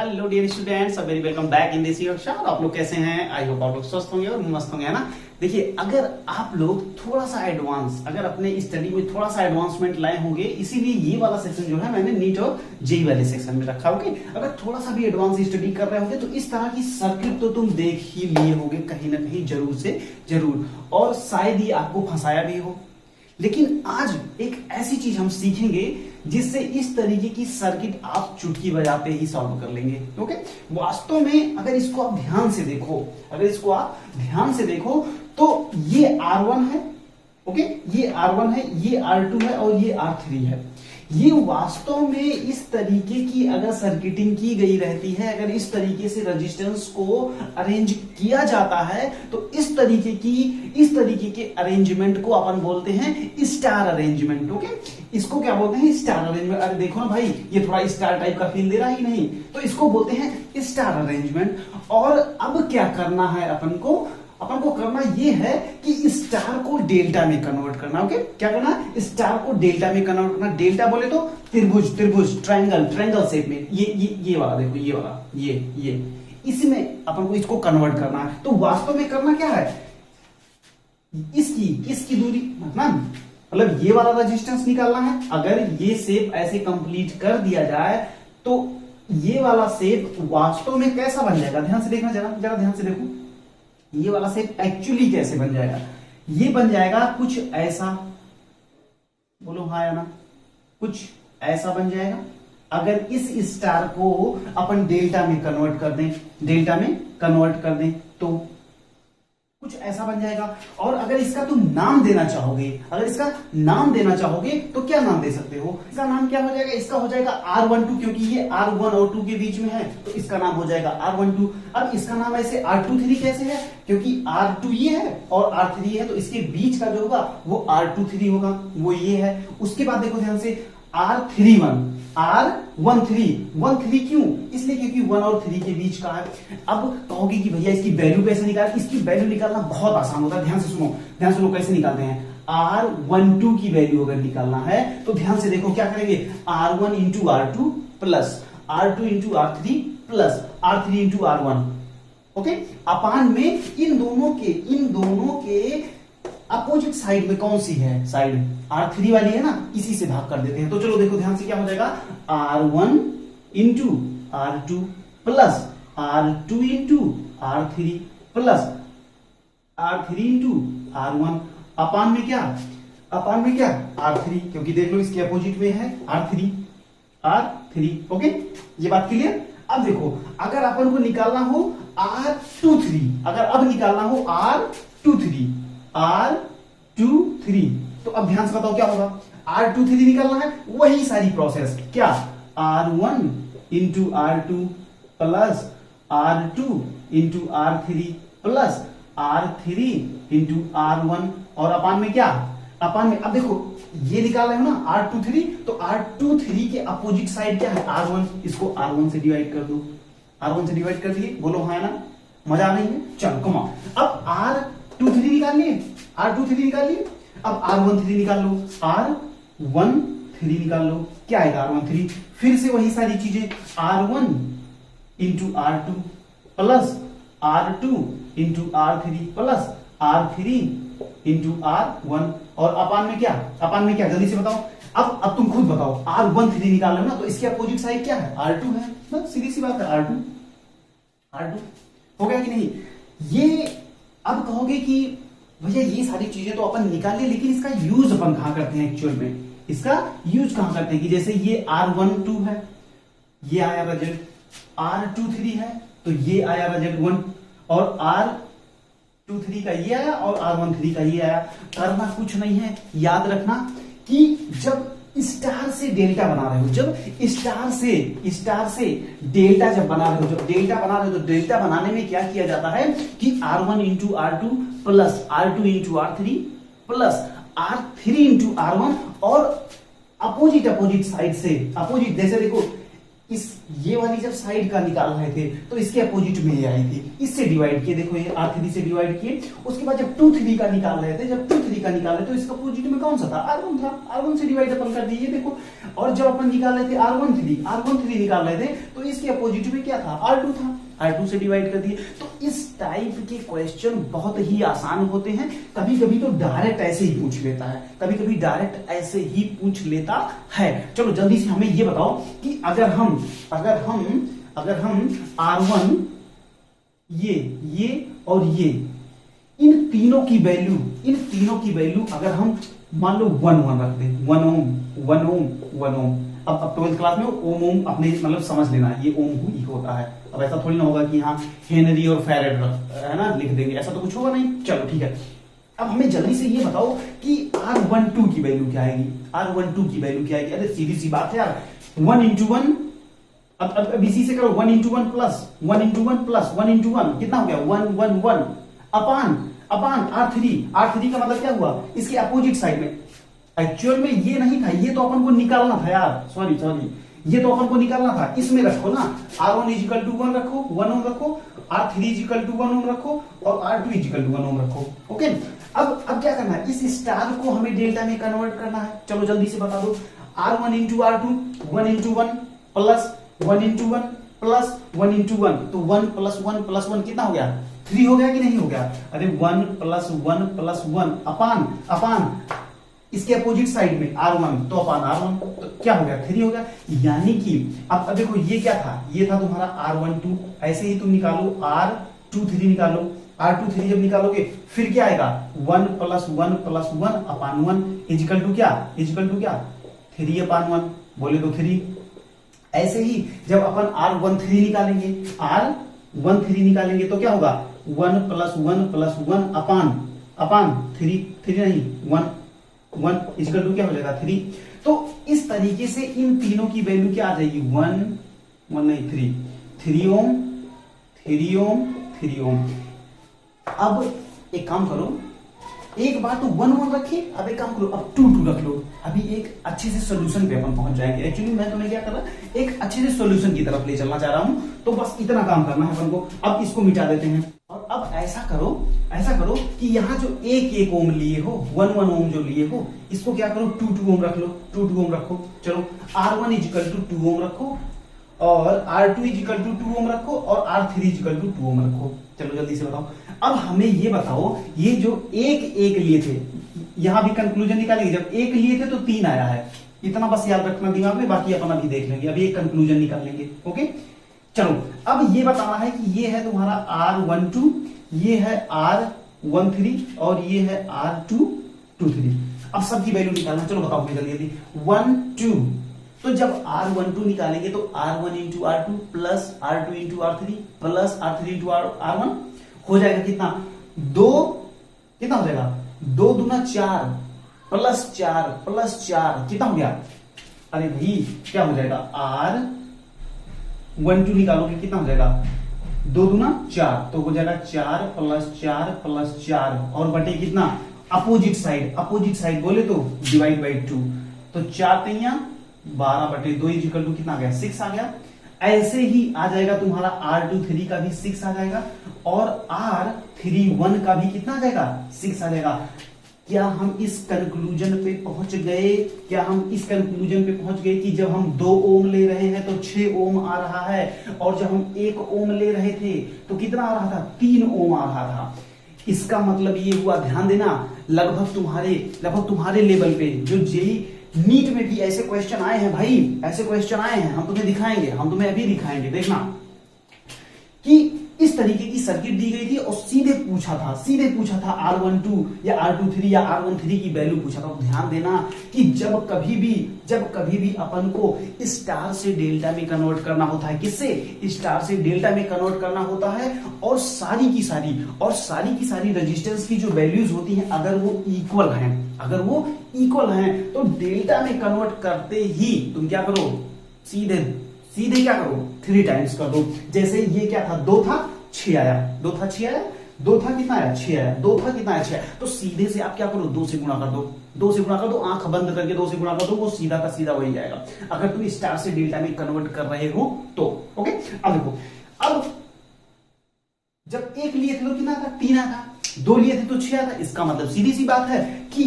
Hello dear students, very welcome back in this कक्षा। और आप लोग कैसे हैं? आई होप आप लोग स्वस्थ होंगे और मस्त होंगे, है ना। देखिए, अगर आप लोग थोड़ा सा एडवांस, अगर अपने स्टडी में थोड़ा सा एडवांसमेंट लाए होंगे, इसीलिए ये वाला सेक्शन जो है मैंने नीट और जेई वाले सेक्शन में रखा। ओके, अगर थोड़ा सा भी एडवांस स्टडी कर रहे होंगे तो इस तरह की सर्किट तो तुम देख ही लिए होंगे कहीं ना कहीं, जरूर से जरूर, और शायद ही आपको फंसाया भी हो। लेकिन आज एक ऐसी चीज हम सीखेंगे जिससे इस तरीके की सर्किट आप चुटकी बजाते ही सॉल्व कर लेंगे। ओके, वास्तव में अगर इसको आप ध्यान से देखो, तो ये R1 है, ओके, ये R1 है, ये R2 है और ये R3 है। ये वास्तव में इस तरीके की अगर सर्किटिंग की गई रहती है, अगर इस तरीके से रेजिस्टेंस को अरेंज किया जाता है, तो इस तरीके के अरेंजमेंट को अपन बोलते हैं स्टार अरेंजमेंट। ओके, इसको क्या बोलते हैं? Star arrangement. अरे देखो ना भाई, ये थोड़ा स्टार टाइप का फील दे रहा ही नहीं, तो इसको बोलते हैं स्टार अरेंजमेंट। और अब क्या करना है अपन को करना ये है कि स्टार को डेल्टा में कन्वर्ट करना। ओके, क्या करना? स्टार को डेल्टा में कन्वर्ट करना। डेल्टा बोले तो त्रिभुज, ट्रायंगल शेप में, ये वाला देखो, ये वाला, ये इसमें अपन को इसको कन्वर्ट करना है। तो वास्तव में करना क्या है? इसकी दूरी मतलब ये वाला रेजिस्टेंस निकालना है। अगर ये शेप ऐसे कंप्लीट कर दिया जाए तो ये वाला शेप वास्तव में कैसा बन जाएगा? ध्यान से देखना, जरा ध्यान से देखो, ये वाला शेप एक्चुअली कैसे बन जाएगा? ये बन जाएगा कुछ ऐसा, बोलो हाँ या ना, कुछ ऐसा बन जाएगा। अगर इस स्टार को अपन डेल्टा में कन्वर्ट कर दें तो कुछ ऐसा बन जाएगा। और अगर इसका तुम नाम देना चाहोगे, तो क्या नाम दे सकते हो? इसका नाम क्या हो जाएगा? इसका हो जाएगा R12, क्योंकि ये R1 और 2 के बीच में है, तो इसका नाम हो जाएगा R12। अब इसका नाम ऐसे R23 कैसे है? क्योंकि R2 ये है और R3 है, तो इसके बीच का जो होगा वो R23 होगा, वो ये है। उसके बाद देखो ध्यान से, R13 क्यों? इसलिए क्योंकि 1 और 3 के बीच का है। अब कहोगे कि भैया इसकी वैल्यू कैसे निकाल? इसकी वैल्यू निकालना बहुत आसान होता है। ध्यान से सुनो कैसे निकालते हैं। R12 की वैल्यू अगर निकालना है तो ध्यान से देखो, क्या करेंगे? R1 into R2 plus R2 into R3 plus R3 into R1। Okay, अपान में इन दोनों के अपोजिट साइड में कौन सी है? साइड R3 वाली है ना, इसी से भाग कर देते हैं। तो चलो देखो ध्यान से, क्या हो जाएगा? R1 into R2 plus R2 into R3 plus R3 into R1 अपान में क्या? R3, क्योंकि देख लो इसके अपोजिट में है R3। ओके, ये बात क्लियर? अब देखो, अगर अपन को निकालना हो R23, तो अब ध्यान से बताओ क्या होगा? R23 निकालना है, वही सारी प्रोसेस, क्या? R1 into R2 plus R2 into R3 plus R3 into R1 और अपान में क्या? अब देखो, ये निकाल रहे हो ना R23, तो R23 के अपोजिट साइड क्या है? R1। इसको R1 से डिवाइड कर दो। R1 से डिवाइड कर दिए, बोलो हाँ ना, मजा आ रही है? चलो कमा, अब R23 निकाल लिए, अब R13 निकाल लो, R13 निकाल लो, क्या आएगा? R13। फिर से वही सारी चीजें, R1 into R2 plus R2 into R3 plus R3 into R1 और अपान में क्या? जल्दी से बताओ। अब तुम खुद बताओ, R13 निकाल लो ना, तो इसके अपोजिट साइड क्या है? R2 है, बस सीधी सी बात है, R2 हो गया कि नहीं? ये अब कहोगे कि भैया ये सारी चीजें तो अपन निकाल लिए, लेकिन इसका यूज अपन कहां करते हैं? एक्चुअल में इसका यूज कहां करते हैं कि जैसे ये R12 है, ये आया रिजल्ट, R23 है तो ये आया रिजल्ट 1, और R23 का ये आया और R13 का ये आया। करना कुछ नहीं है, याद रखना कि जब स्टार से डेल्टा बना रहे हो, जब स्टार से डेल्टा जब बना रहे हो, तो डेल्टा बनाने में क्या किया जाता है कि R1 into R2 plus R2 into R3 plus R3 into R1 और अपोजिट साइड से, जैसे देखो इस ये वाली जब साइड का निकाल रहे थे तो इसके अपोजिट में ये आई थी, इससे डिवाइड किए, देखो ये R3 से डिवाइड किए। उसके बाद जब 2 3 का निकाल रहे थे, जब 2 3 का निकाले तो इसका अपोजिट में कौन सा था, R1 था, R1 से डिवाइड अपन कर दिए देखो। और जब अपन निकाल रहे थे R13 निकाल रहे थे तो इसके अपोजिट में क्या था, R2 था, R2 से डिवाइड कर दिए। तो इस टाइप के क्वेश्चन बहुत ही आसान होते हैं, कभी कभी तो डायरेक्ट ऐसे ही पूछ लेता है, कभी कभी डायरेक्ट ऐसे ही पूछ लेता है। चलो जल्दी से हमें ये बताओ कि अगर हम R1 ये और ये इन तीनों की वैल्यू अगर हम मान लो 1 1 रख दें, 1 ओम। अब 12th क्लास में ओम अपने मतलब समझ लेना, ये ओम ही होता है। अब ऐसा थोड़ी ना होगा कि हाँ हेनरी और फैरेड है ना लिख देंगे, ऐसा तो कुछ होगा नहीं। चलो ठीक है, अब हमें जल्दी से ये बताओ कि R12 की वैल्यू क्या आएगी, R12 की वैल्यू क्या आएगी। अरे सीधी सी बात है यार, 1 into 1, अब इसी से करो 1 into 1 plus 1 into 1 plus 1 into 1 कितना हो गया, 1 1 1 अपान R3 का मतलब क्या हुआ, इसके अपोजिट साइड में। एक्चुअल में ये नहीं था, ये तो अपन को निकालना था यार, सॉरी ये तो अपन को निकालना था, इसमें रखो ना, R1 इजिकल टू 1 रखो, 1 ओम रखो, R3 इजिकल टू 1 ओम रखो और R2 इजिकल टू 1 ओम रखो। ओके, अब क्या करना है, इस स्टार को हमें डेल्टा में कन्वर्ट करना है। चलो जल्दी से बता दो, R1 into R2, 1 into 1 plus 1 into 1 plus 1 into 1, तो 1 plus 1 plus 1 कितना हो गया, 3 हो गया कि नहीं हो गया। अरे 1 plus 1 plus 1 अपान इसके अपोजिट साइड में R1, तो अपान R1, तो क्या हो गया, 3 हो गया। यानी कि अब देखो ये क्या था, ये था तुम्हारा R12, ऐसे ही तुम निकालो R23 निकालो, R23 जब निकालोगे फिर क्या आएगा, 1 plus 1 plus 1 upon 1 equal to क्या 3 अपान 1, बोले तो 3। ऐसे ही जब अपन R13 निकालेंगे तो क्या होगा, 1 plus 1 plus 1 अपान 3 नहीं 1 इजिकल टू क्या हो जाएगा, 3। तो इस तरीके से इन तीनों की वैल्यू क्या आ जाएगी, 1 नहीं 3 ओम। अब एक काम करो, एक बार तो 1 1 रखे, अब एक काम करो, अब 2 2 रख लो। अभी एक अच्छे से सोल्यूशन पे अपन पहुंच जाएंगे। एक्चुअली मैं तुम्हें क्या कर रहा, एक अच्छे से सोल्यूशन की तरफ ले चलना चाह रहा हूं, तो बस इतना काम करना है अपन को। अब इसको मिटा देते हैं और अब ऐसा करो कि यहाँ जो एक ओम लिए हो, 1 1 ओम जो लिए हो, इसको क्या करो 2 2 ओम रख लो, 2 2 ओम रखो। चलो R1 इजिकल टू 2 ओम रखो और R2 इजिकल टू 2 ओम रखो और R3 इजिकल टू 2 ओम रखो। चलो जल्दी से बताओ, अब हमें ये बताओ, ये जो एक लिए थे, यहां भी कंक्लूजन निकालेंगे। जब एक लिए थे तो 3 आया है, इतना बस याद रखना दिमाग में, बाकी अपन अभी देख लेंगे। अभी एक कंक्लूजन निकालेंगे। ओके, चलो अब ये बताना है कि ये है तुम्हारा R12, ये है R13 और ये है R223। अब सबकी वैल्यू निकालना, चलो बताओ जल्दी 1 2। तो जब R12 निकालेंगे तो R1 into R2 plus R2 into R3 plus R3 into R1 हो जाएगा कितना, 2 कितना हो जाएगा, 2 दूना 4 प्लस 4 कितना हो गया। अरे भाई क्या हो जाएगा, R12 निकालोगे कितना हो जाएगा, 2 दूना 4, तो हो जाएगा 4 प्लस 4 और बटे कितना, अपोजिट साइड बोले तो डिवाइड बाई 2, तो 4 3 12 बटे 2 इजिकल टू कितना आ गया, 6 आ गया। ऐसे ही आ जाएगा तुम्हारा R23 का भी 6 आ जाएगा और R31 का भी कितना आ जाएगा, 6 आ जाएगा। क्या हम इस कंक्लूजन पे पहुंच गए कि जब हम 2 ओम ले रहे हैं तो 6 ओम आ रहा है, और जब हम 1 ओम ले रहे थे तो कितना आ रहा था, 3 ओम आ रहा था। इसका मतलब ये हुआ, ध्यान देना, लगभग तुम्हारे लेवल पे जो जेई नीट में भी ऐसे क्वेश्चन आए हैं भाई, ऐसे क्वेश्चन आए हैं, हम तुम्हें दिखाएंगे, हम तुम्हें अभी दिखाएंगे, देखना कि इस तरीके की सर्किट दी गई थी और सीधे पूछा था R12 या R23 या R13 की वैल्यू पूछा था। तो ध्यान देना कि जब कभी भी अपन को स्टार से डेल्टा में कन्वर्ट करना होता है, किससे, स्टार से डेल्टा में कन्वर्ट करना होता है, और सारी की सारी रेजिस्टेंस की जो वैल्यूज होती हैं अगर वो इक्वल हैं तो डेल्टा में कन्वर्ट करते ही तुम क्या करो, सीधे क्या करो, 3 टाइम्स कर दो। जैसे ये क्या था, 2 था 6 आया, 2 था कितना है 6 आया, 2 था कितना है 6, तो सीधे से आप क्या करो 2 से गुणा कर दो, 2 से गुणा कर दो, आंख बंद करके 2 से गुणा कर दो, वो सीधा का सीधा वही जाएगा अगर तुम स्टार से डेल्टा में कन्वर्ट कर रहे हो तो। ओके अब देखो, अब जब 1 लिए थे तो कितना था 3 आता, 2 लिए थे तो 6 आता, इसका मतलब सीधी सी बात है कि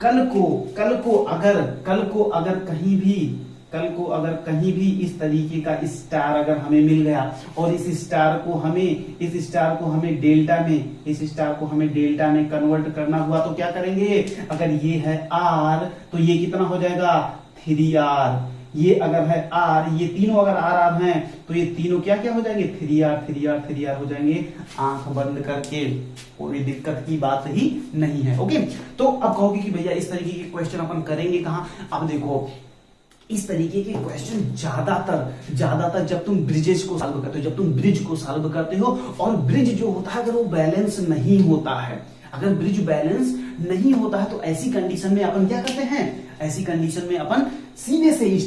कल को अगर कहीं भी इस तरीके का स्टार अगर हमें मिल गया और इस स्टार को हमें डेल्टा में कन्वर्ट करना हुआ तो क्या करेंगे, अगर ये है R तो ये कितना हो जाएगा 3R, ये अगर है R, ये तीनों अगर R हैं तो ये तीनों क्या क्या हो जाएंगे 3R हो जाएंगे, आंख बंद करके, कोई दिक्कत की बात ही नहीं है। ओके, तो अब कहोगे कि भैया इस तरीके के क्वेश्चन अपन करेंगे कहां, अब देखो इस तरीके के क्वेश्चन ज्यादातर जब तुम ब्रिज को सॉल्व करते हो और ब्रिज जो होता है अगर वो बैलेंस नहीं होता है, अगर ब्रिज बैलेंस नहीं होता है तो ऐसी कंडीशन में अपन क्या करते हैं, ऐसी कंडीशन में अपन सीधे से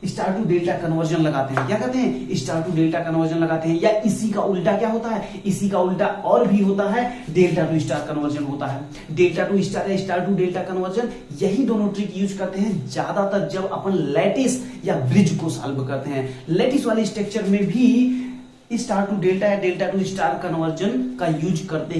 स्टार टू डेल्टा कन्वर्जन लगाते हैं, क्या कहते हैं स्टार टू डेल्टा कन्वर्जन लगाते हैं, या इसी का उल्टा क्या होता है, इसी का उल्टा और भी होता है डेल्टा टू स्टार कन्वर्जन होता है, डेल्टा टू स्टार या स्टार टू डेल्टा कन्वर्जन, यही दोनों ट्रिक यूज करते हैं ज्यादातर जब अपन लैटिस या ब्रिज को सॉल्व करते हैं। लैटिस वाले स्ट्रक्चर में भी स्टार टू डेल्टा या डेल्टा टू स्टार कन्वर्जन का यूज करते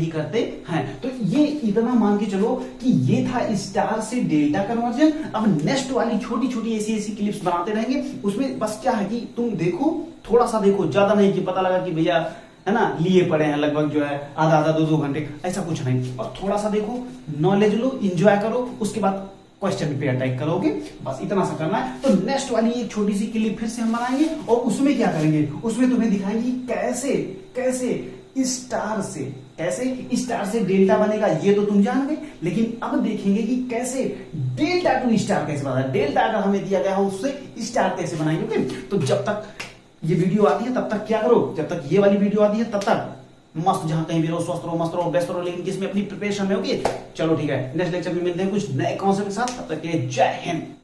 हैं। तो ये इतना मान के चलो कि ये था स्टार से डेल्टा कन्वर्जन। अब नेक्स्ट वाली छोटी छोटी ऐसी क्लिप्स बनाते रहेंगे, उसमें बस क्या है कि तुम देखो, थोड़ा सा देखो, ज्यादा नहीं कि पता लगा कि भैया है ना लिए पड़े हैं लगभग जो है आधा 2 घंटे, ऐसा कुछ नहीं, और थोड़ा सा देखो, नॉलेज लो, एंजॉय करो, उसके बाद क्वेश्चन पे अटैक करोगे, बस इतना सा करना है। तो नेक्स्ट वाली एक छोटी सी क्लिप फिर से हम बनाएंगे और उसमें क्या करेंगे, उसमें तुम्हें दिखाएंगे कैसे स्टार से डेल्टा बनेगा, ये तो तुम जान गए, लेकिन अब देखेंगे कि कैसे डेल्टा टू स्टार कैसे बना, डेल्टा अगर हमें दिया गया हो उससे स्टार कैसे बनाएंगे। ओके, तो जब तक ये वीडियो आती है तब तक क्या करो, जब तक ये वाली वीडियो आती है तब तक मस्त जहां कहीं भी रहो, स्वस्थ रहो, मस्त रहो, बेस्ट रहो, लेकिन किसमें अपनी प्रिपरेशन में। ओके चलो ठीक है, नेक्स्ट लेक्चर में मिलते हैं कुछ नए कॉन्सेप्ट के साथ, तब तक के लिए जय हिंद।